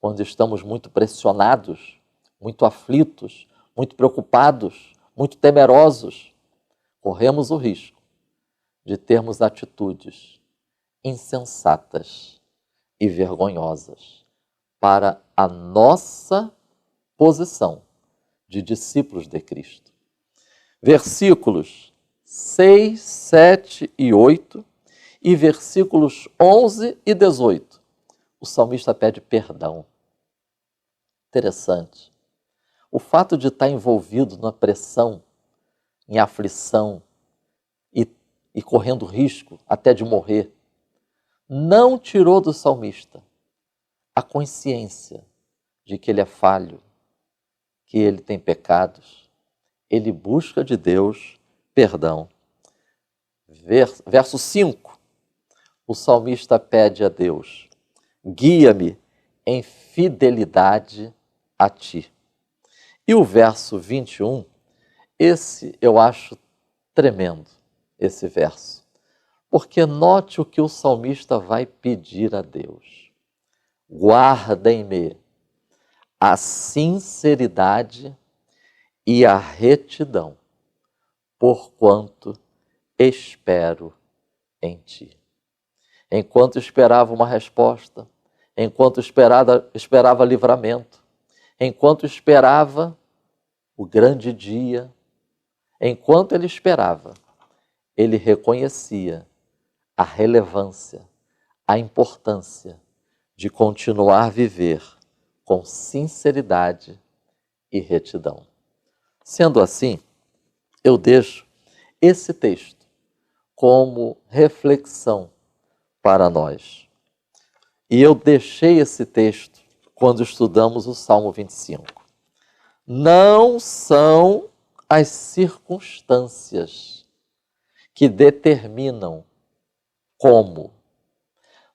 Quando estamos muito pressionados, muito aflitos, muito preocupados, muito temerosos, corremos o risco de termos atitudes insensatas e vergonhosas para a nossa posição de discípulos de Cristo. Versículos 6, 7 e 8 e versículos 11 e 18. O salmista pede perdão. Interessante. O fato de estar envolvido na pressão, em aflição e correndo risco até de morrer, não tirou do salmista a consciência de que ele é falho, que ele tem pecados. Ele busca de Deus perdão. Verso 5, o salmista pede a Deus: guia-me em fidelidade a ti. E o verso 21, esse eu acho tremendo, esse verso. Porque note o que o salmista vai pedir a Deus. Guarda em mim a sinceridade e a retidão, porquanto espero em ti. Enquanto esperava uma resposta, enquanto esperava livramento, enquanto esperava o grande dia, enquanto ele esperava, ele reconhecia a relevância, a importância de continuar a viver com sinceridade e retidão. Sendo assim, eu deixo esse texto como reflexão para nós. E eu deixei esse texto quando estudamos o Salmo 25. Não são as circunstâncias que determinam como,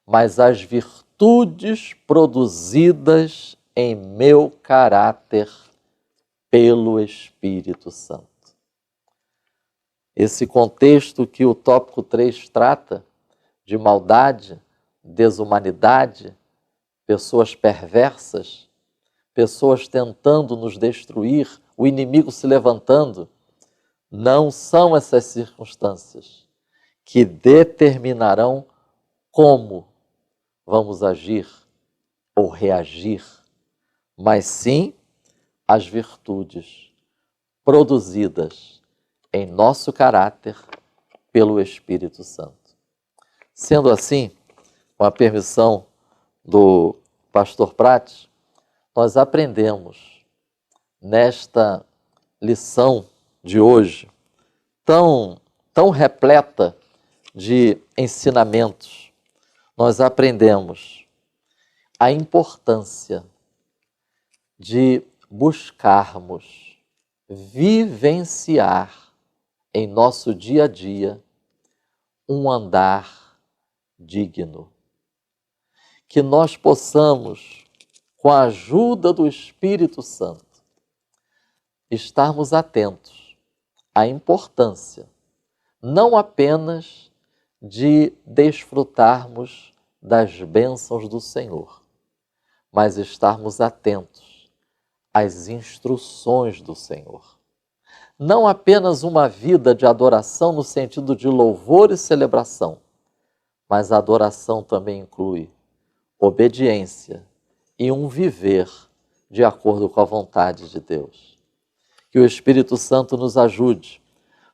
mas as virtudes produzidas em meu caráter pelo Espírito Santo. Esse contexto que o tópico 3 trata, de maldade, desumanidade, pessoas perversas, pessoas tentando nos destruir, o inimigo se levantando, não são essas circunstâncias que determinarão como vamos agir ou reagir, mas sim as virtudes produzidas em nosso caráter pelo Espírito Santo. Sendo assim, com a permissão do pastor Prates, nós aprendemos nesta lição de hoje, tão repleta de ensinamentos, nós aprendemos a importância de buscarmos vivenciar em nosso dia a dia um andar digno. Que nós possamos, com a ajuda do Espírito Santo, estarmos atentos à importância, não apenas de desfrutarmos das bênçãos do Senhor, mas estarmos atentos às instruções do Senhor. Não apenas uma vida de adoração no sentido de louvor e celebração, mas a adoração também inclui obediência e um viver de acordo com a vontade de Deus. Que o Espírito Santo nos ajude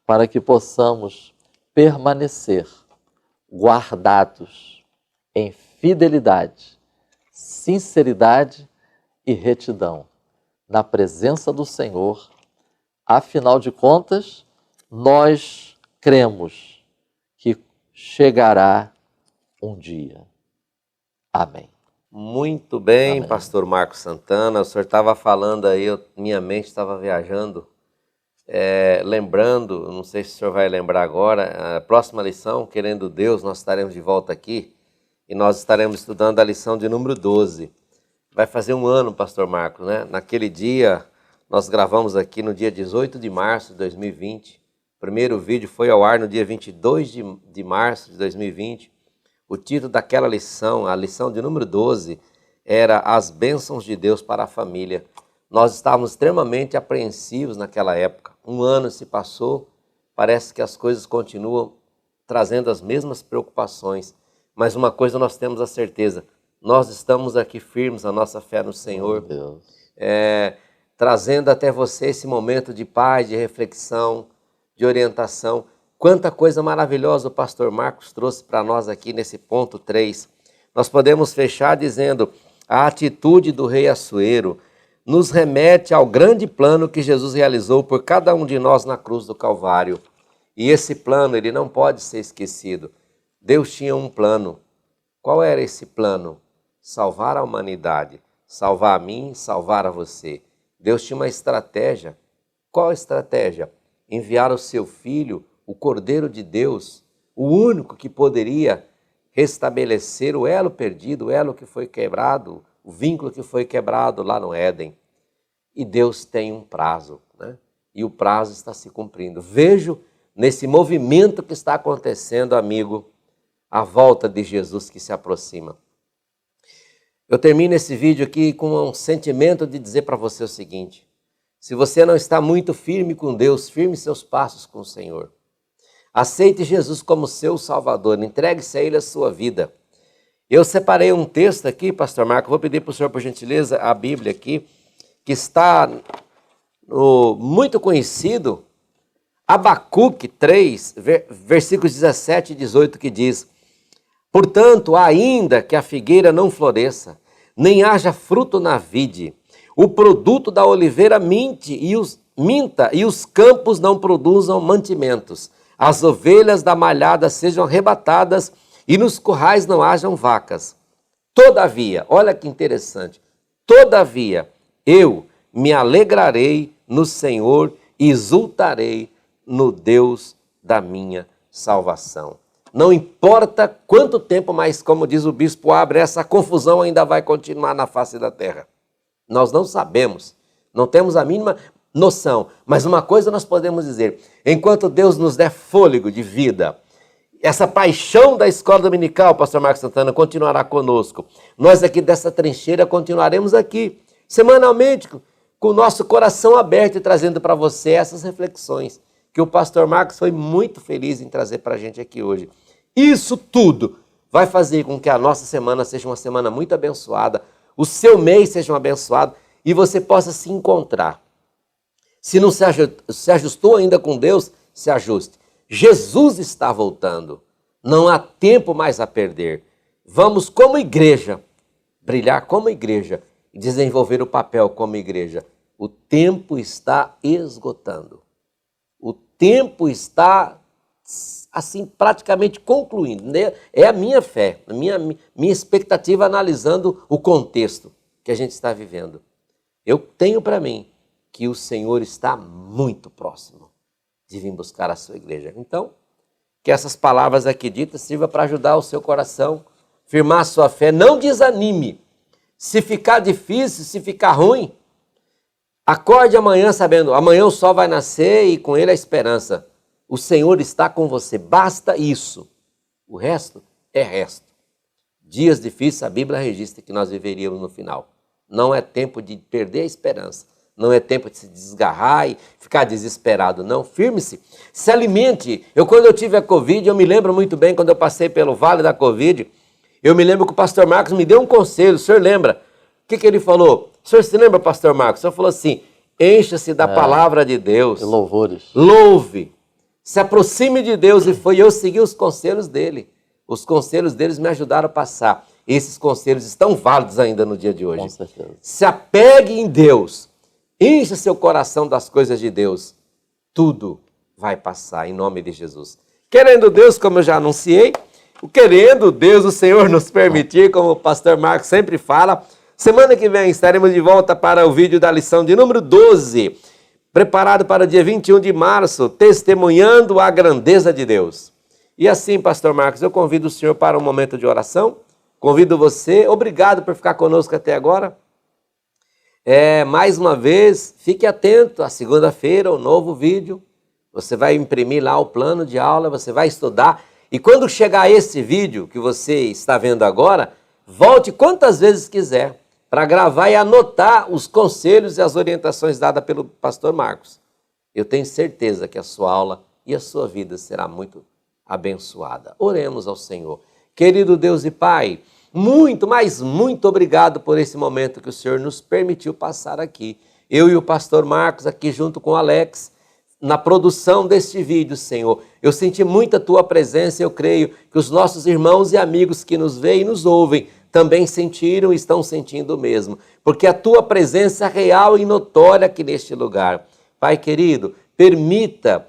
para que possamos permanecer guardados em fidelidade, sinceridade e retidão na presença do Senhor. Afinal de contas, nós cremos que chegará um dia. Amém. Muito bem, Amém. pastor Marcos Santana. O senhor estava falando aí, minha mente estava viajando, lembrando, não sei se o senhor vai lembrar agora, a próxima lição, querendo Deus, nós estaremos de volta aqui e nós estaremos estudando a lição de número 12. Vai fazer um ano, pastor Marcos, né? Naquele dia, nós gravamos aqui no dia 18 de março de 2020. O primeiro vídeo foi ao ar no dia 22 de março de 2020. O título daquela lição, a lição de número 12, era As Bênçãos de Deus para a Família. Nós estávamos extremamente apreensivos naquela época. Um ano se passou, parece que as coisas continuam trazendo as mesmas preocupações. Mas uma coisa nós temos a certeza, nós estamos aqui firmes, a nossa fé no Senhor, Deus. Trazendo até você esse momento de paz, de reflexão, de orientação. Quanta coisa maravilhosa o pastor Marcos trouxe para nós aqui nesse ponto 3. Nós podemos fechar dizendo, a atitude do rei Assuero nos remete ao grande plano que Jesus realizou por cada um de nós na cruz do Calvário. E esse plano, ele não pode ser esquecido. Deus tinha um plano. Qual era esse plano? Salvar a humanidade, salvar a mim, salvar a você. Deus tinha uma estratégia. Qual a estratégia? Enviar o seu Filho, o Cordeiro de Deus, o único que poderia restabelecer o elo perdido, o elo que foi quebrado, o vínculo que foi quebrado lá no Éden. E Deus tem um prazo, né? E o prazo está se cumprindo. Vejo nesse movimento que está acontecendo, amigo, a volta de Jesus que se aproxima. Eu termino esse vídeo aqui com um sentimento de dizer para você o seguinte: se você não está muito firme com Deus, firme seus passos com o Senhor. Aceite Jesus como seu Salvador, entregue-se a Ele a sua vida. Eu separei um texto aqui, pastor Marco, vou pedir para o senhor, por gentileza, a Bíblia aqui, que está muito conhecido, Abacuque 3, versículos 17 e 18, que diz: portanto, ainda que a figueira não floresça, nem haja fruto na vide. O produto da oliveira minta e os campos não produzam mantimentos. As ovelhas da malhada sejam arrebatadas e nos currais não hajam vacas. Todavia, olha que interessante, todavia eu me alegrarei no Senhor e exultarei no Deus da minha salvação. Não importa quanto tempo, mas como diz o bispo Abre, essa confusão ainda vai continuar na face da terra. Nós não sabemos, não temos a mínima noção, mas uma coisa nós podemos dizer: enquanto Deus nos der fôlego de vida, essa paixão da escola dominical, pastor Marcos Santana, continuará conosco. Nós aqui dessa trincheira continuaremos aqui, semanalmente, com o nosso coração aberto e trazendo para você essas reflexões que o pastor Marcos foi muito feliz em trazer para a gente aqui hoje. Isso tudo vai fazer com que a nossa semana seja uma semana muito abençoada, o seu mês seja um abençoado e você possa se encontrar. Se não se ajustou ainda com Deus, se ajuste. Jesus está voltando. Não há tempo mais a perder. Vamos, como igreja, brilhar como igreja e desenvolver o papel como igreja. O tempo está esgotando. O tempo está, assim, praticamente concluindo. É a minha fé, a minha expectativa analisando o contexto que a gente está vivendo. Eu tenho para mim que o Senhor está muito próximo de vir buscar a sua igreja. Então, que essas palavras aqui ditas sirvam para ajudar o seu coração, firmar a sua fé. Não desanime. Se ficar difícil, se ficar ruim, acorde amanhã sabendo, amanhã o sol vai nascer e com ele a esperança. O Senhor está com você, basta isso. O resto é resto. Dias difíceis, a Bíblia registra que nós viveríamos no final. Não é tempo de perder a esperança. Não é tempo de se desgarrar e ficar desesperado, não. Firme-se, se alimente. Quando eu tive a Covid, eu me lembro muito bem, quando eu passei pelo vale da Covid, eu me lembro que o pastor Marcos me deu um conselho, o senhor lembra? O que ele falou? O senhor se lembra, pastor Marcos? O senhor falou assim: encha-se da palavra de Deus. E louvores. Louve. Se aproxime de Deus. E eu segui os conselhos dele. Os conselhos deles me ajudaram a passar. Esses conselhos estão válidos ainda no dia de hoje. Com certeza. Se apegue em Deus. Encha seu coração das coisas de Deus. Tudo vai passar em nome de Jesus. Querendo Deus, como eu já anunciei, querendo Deus, o Senhor nos permitir, como o pastor Marcos sempre fala, semana que vem estaremos de volta para o vídeo da lição de número 12, preparado para o dia 21 de março, testemunhando a grandeza de Deus. E assim, pastor Marcos, eu convido o senhor para um momento de oração, convido você, obrigado por ficar conosco até agora. Mais uma vez, fique atento, à segunda-feira, o novo vídeo, você vai imprimir lá o plano de aula, você vai estudar, e quando chegar esse vídeo que você está vendo agora, volte quantas vezes quiser, para gravar e anotar os conselhos e as orientações dadas pelo pastor Marcos. Eu tenho certeza que a sua aula e a sua vida será muito abençoada. Oremos ao Senhor. Querido Deus e Pai, muito, mas muito obrigado por esse momento que o Senhor nos permitiu passar aqui. Eu e o pastor Marcos aqui junto com o Alex, na produção deste vídeo, Senhor. Eu senti muito a Tua presença e eu creio que os nossos irmãos e amigos que nos veem e nos ouvem também sentiram e estão sentindo o mesmo. Porque a Tua presença é real e notória aqui neste lugar. Pai querido, permita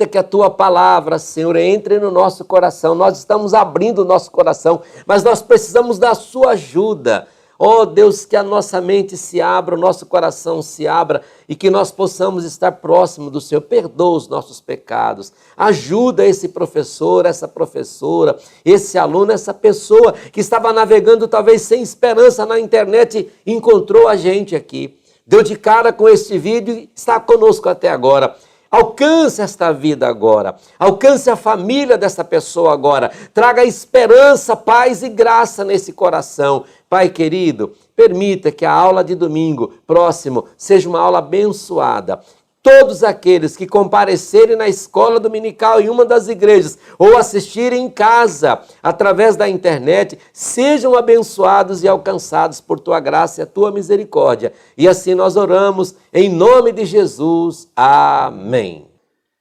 que a Tua palavra, Senhor, entre no nosso coração. Nós estamos abrindo o nosso coração, mas nós precisamos da Sua ajuda. Oh Deus, que a nossa mente se abra, o nosso coração se abra e que nós possamos estar próximo do Senhor. Perdoa os nossos pecados. Ajuda esse professor, essa professora, esse aluno, essa pessoa que estava navegando talvez sem esperança na internet e encontrou a gente aqui. Deu de cara com este vídeo e está conosco até agora. Alcance esta vida agora, alcance a família dessa pessoa agora, traga esperança, paz e graça nesse coração. Pai querido, permita que a aula de domingo próximo seja uma aula abençoada. Todos aqueles que comparecerem na escola dominical em uma das igrejas ou assistirem em casa, através da internet, sejam abençoados e alcançados por Tua graça e a Tua misericórdia. E assim nós oramos em nome de Jesus. Amém.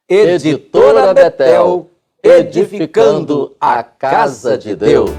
Editora Betel, edificando a casa de Deus.